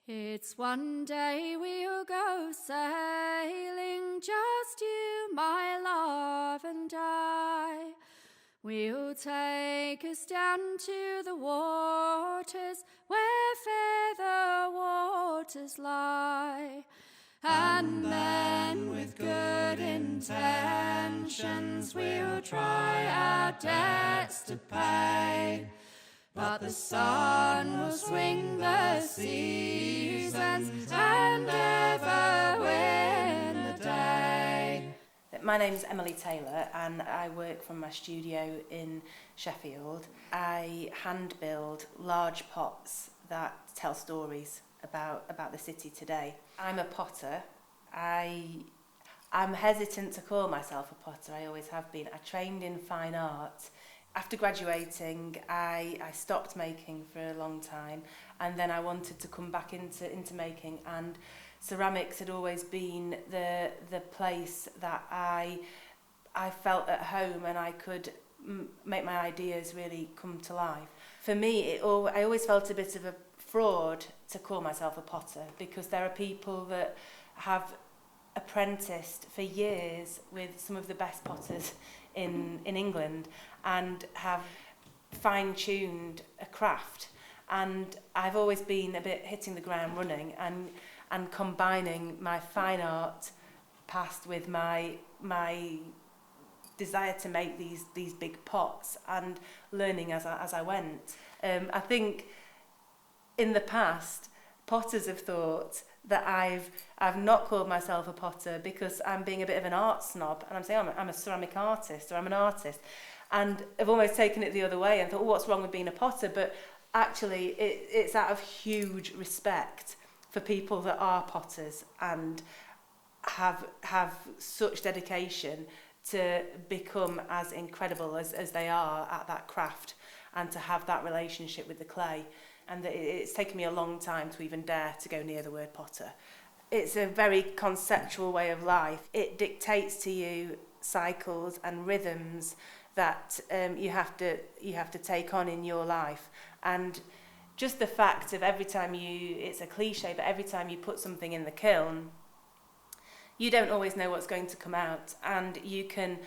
It's one day we'll go sailing, just you, my love, and I. We'll take us down to the waters where fair the waters lie. And then with good intentions we'll try our debts to pay. But the sun will swing the seasons and ever win the day. My name's Emilie Taylor and I work from my studio in Sheffield. I hand build large pots that tell stories about the city today. I'm a potter. I'm hesitant to call myself a potter, I always have been. I trained in fine art. After graduating, I stopped making for a long time, and then I wanted to come back into making, and ceramics had always been the place that I felt at home, and I could make my ideas really come to life. For me, I always felt a bit of a fraud to call myself a potter, because there are people that have apprenticed for years with some of the best potters in England and have fine-tuned a craft, and I've always been a bit hitting the ground running and combining my fine art past with my desire to make these big pots and learning as I went. I think in the past potters have thought that I've not called myself a potter because I'm being a bit of an art snob, and I'm saying I'm a ceramic artist or I'm an artist, and I've almost taken it the other way and thought, what's wrong with being a potter? But actually it's out of huge respect for people that are potters and have such dedication to become as incredible as they are at that craft, and to have that relationship with the clay. And it's taken me a long time to even dare to go near the word potter. It's a very conceptual way of life. It dictates to you cycles and rhythms that you have to take on in your life. And just the fact of every time it's a cliche, but every time you put something in the kiln, you don't always know what's going to come out, and you can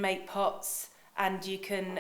make pots, and you can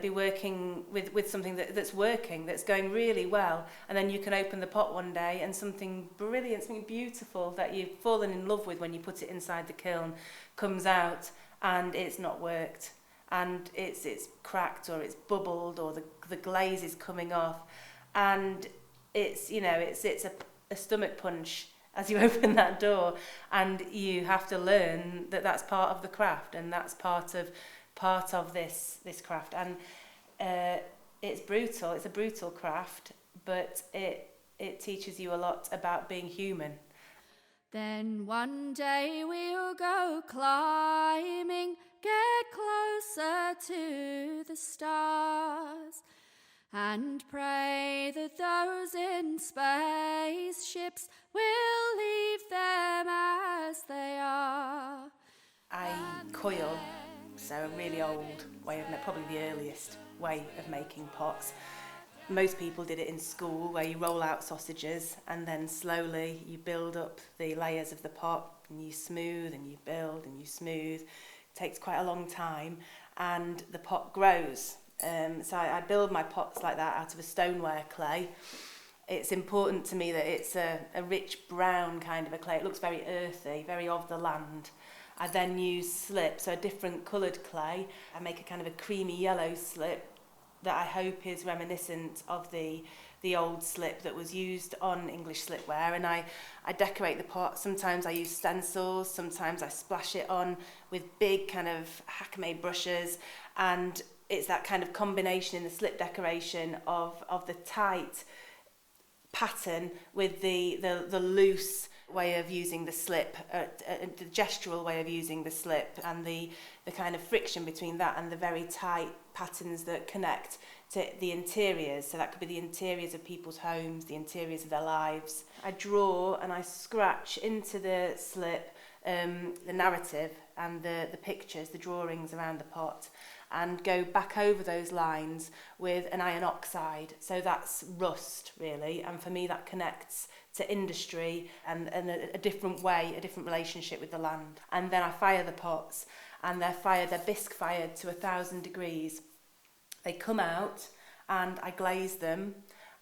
be working with something that's working, that's going really well, and then you can open the pot one day and something brilliant, something beautiful that you've fallen in love with when you put it inside the kiln comes out, and it's not worked, and it's cracked, or it's bubbled, or the glaze is coming off, and it's a stomach punch as you open that door, and you have to learn that that's part of the craft, and that's part of this craft, and it's brutal. It's a brutal craft, but it teaches you a lot about being human. Then one day we'll go climbing, get closer to the stars, and pray that those in spaceships will leave them as they are. I coil, so a really old way of, probably the earliest way of making pots. Most people did it in school, where you roll out sausages and then slowly you build up the layers of the pot, and you smooth and you build and you smooth. It takes quite a long time, and the pot grows. So I build my pots like that out of a stoneware clay. It's important to me that it's a rich brown kind of a clay. It looks very earthy, very of the land. I then use slip, so a different coloured clay. I make a kind of a creamy yellow slip that I hope is reminiscent of the old slip that was used on English slipware, and I decorate the pot. Sometimes I use stencils, sometimes I splash it on with big kind of hack-made brushes, and it's that kind of combination in the slip decoration of the tight pattern with the loose way of using the slip, the gestural way of using the slip, and the kind of friction between that and the very tight patterns that connect to the interiors. So that could be the interiors of people's homes, the interiors of their lives. I draw and I scratch into the slip the narrative and the pictures, the drawings around the pot, and go back over those lines with an iron oxide. So that's rust, really, and for me that connects to industry and a different way, a different relationship with the land. And then I fire the pots, and they're bisque fired to 1,000 degrees. They come out and I glaze them,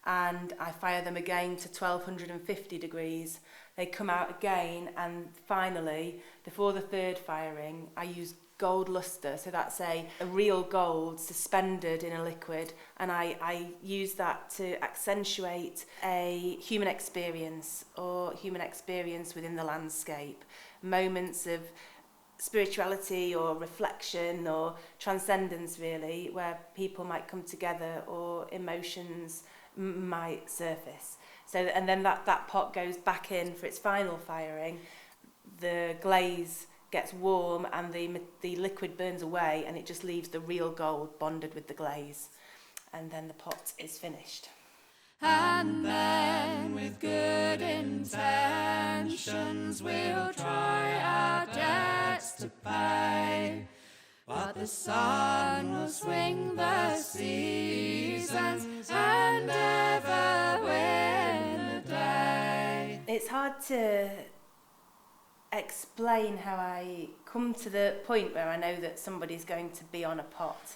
and I fire them again to 1,250 degrees. They come out again, and finally, before the third firing, I use gold lustre, so that's a real gold suspended in a liquid, and I use that to accentuate a human experience or human experience within the landscape, moments of spirituality or reflection or transcendence, really, where people might come together or emotions might surface. So, and then that pot goes back in for its final firing. The glaze gets warm and the liquid burns away, and it just leaves the real gold bonded with the glaze, and then the pot is finished. And then with good intentions we'll try our debts to pay, but the sun will swing the seasons and ever win the day. It's hard to explain how I come to the point where I know that somebody's going to be on a pot.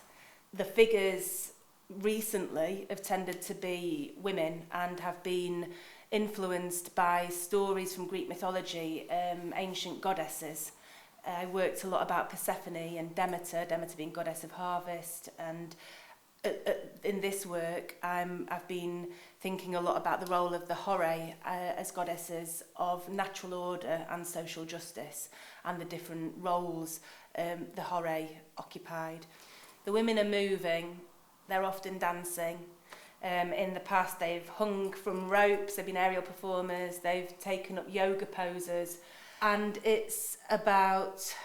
The figures recently have tended to be women and have been influenced by stories from Greek mythology, ancient goddesses. I worked a lot about Persephone and Demeter being goddess of harvest, and in this work I've been thinking a lot about the role of the Horae as goddesses of natural order and social justice, and the different roles the Horae occupied. The women are moving, they're often dancing. In the past they've hung from ropes, they've been aerial performers, they've taken up yoga poses, and it's about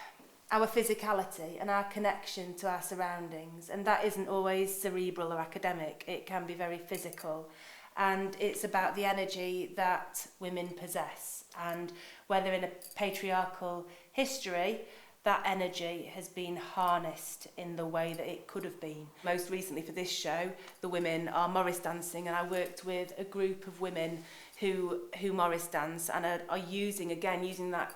our physicality and our connection to our surroundings, and that isn't always cerebral or academic, it can be very physical, and it's about the energy that women possess, and whether in a patriarchal history that energy has been harnessed in the way that it could have been. Most recently for this show, the women are Morris dancing, and I worked with a group of women who Morris dance and are using that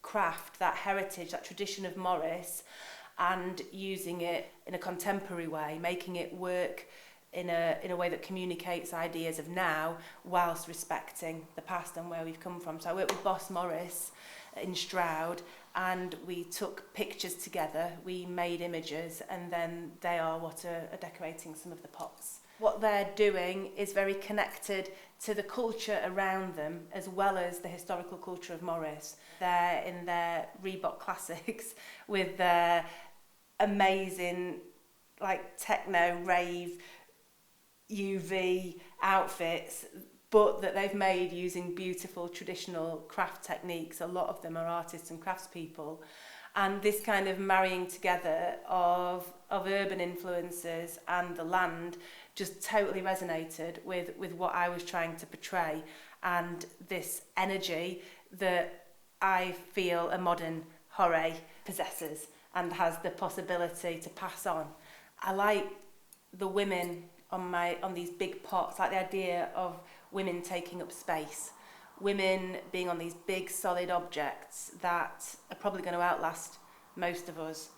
craft, that heritage, that tradition of Morris, and using it in a contemporary way, making it work in a way that communicates ideas of now whilst respecting the past and where we've come from. So I worked with Boss Morris in Stroud, and we took pictures together, we made images, and then they are what are decorating some of the pots. What they're doing is very connected to the culture around them as well as the historical culture of Morris. They're in their Reebok classics with their amazing techno rave UV outfits, but that they've made using beautiful traditional craft techniques. A lot of them are artists and craftspeople. And this kind of marrying together of urban influences and the land just totally resonated with what I was trying to portray, and this energy that I feel a modern Horae possesses and has the possibility to pass on. I like the women on these big pots, like the idea of women taking up space, women being on these big solid objects that are probably going to outlast most of us,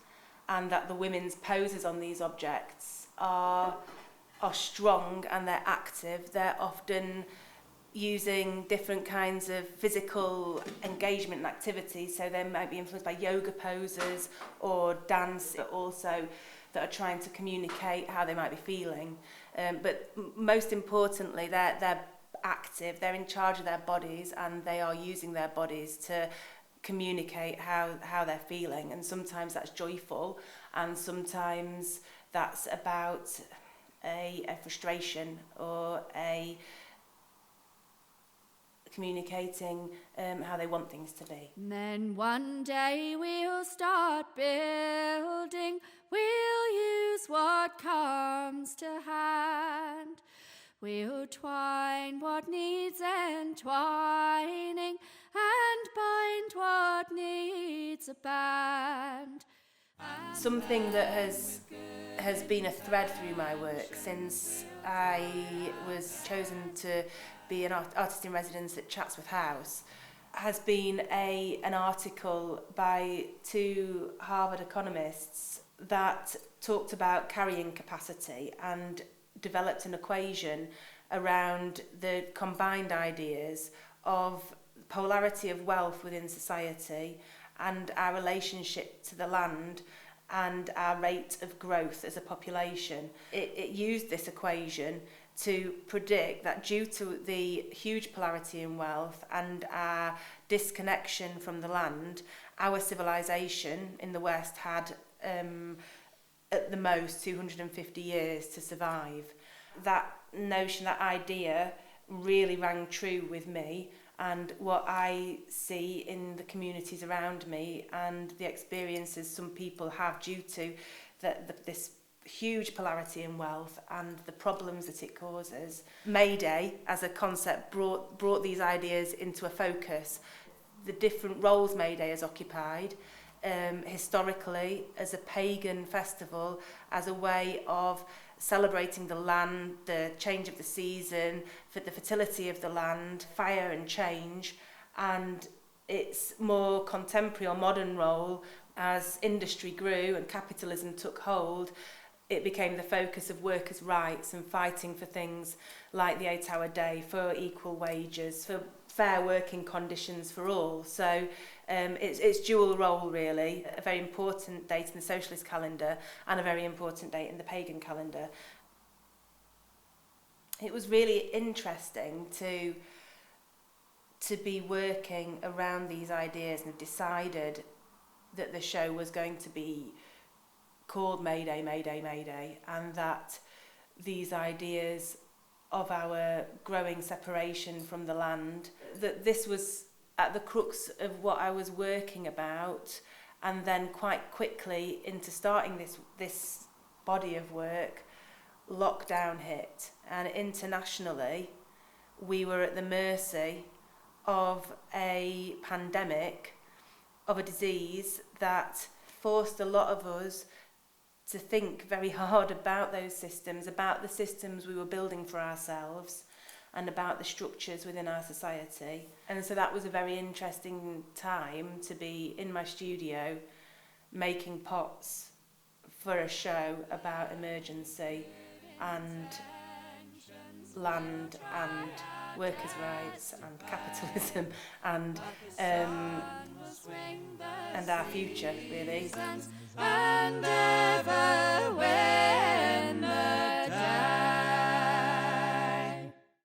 and that the women's poses on these objects are strong and they're active. They're often using different kinds of physical engagement and activities, so they might be influenced by yoga poses or dance, but also that are trying to communicate how they might be feeling. But most importantly, they're active, they're in charge of their bodies, and they are using their bodies to communicate how they're feeling. And sometimes that's joyful, and sometimes that's about a frustration or a communicating how they want things to be. And then one day we'll start building, we'll use what comes to hand. We'll twine what needs entwining and bind what needs a band. Something that has has been a thread through my work since I was chosen to be an artist in residence at Chatsworth House. Has been an article by two Harvard economists that talked about carrying capacity and developed an equation around the combined ideas of polarity of wealth within society and our relationship to the land and our rate of growth as a population. It used this equation to predict that due to the huge polarity in wealth and our disconnection from the land, our civilization in the West had at the most 250 years to survive. That notion, that idea really rang true with me, and what I see in the communities around me and the experiences some people have due to this huge polarity in wealth and the problems that it causes. Mayday as a concept brought these ideas into a focus. The different roles Mayday has occupied historically as a pagan festival, as a way of celebrating the land, the change of the season, for the fertility of the land, fire and change, and its more contemporary or modern role as industry grew and capitalism took hold. It became the focus of workers' rights and fighting for things like the 8-hour day, for equal wages, for fair working conditions for all. So it's dual role really, a very important date in the socialist calendar and a very important date in the pagan calendar. It was really interesting to be working around these ideas and have decided that the show was going to be called Mayday, Mayday, Mayday, and that these ideas of our growing separation from the land, that this was at the crux of what I was working about, and then quite quickly into starting this body of work, lockdown hit, and internationally we were at the mercy of a pandemic, of a disease that forced a lot of us to think very hard about those systems, about the systems we were building for ourselves and about the structures within our society. And so that was a very interesting time to be in my studio making pots for a show about emergency and land and workers' rights and capitalism and our future, really. And ever when the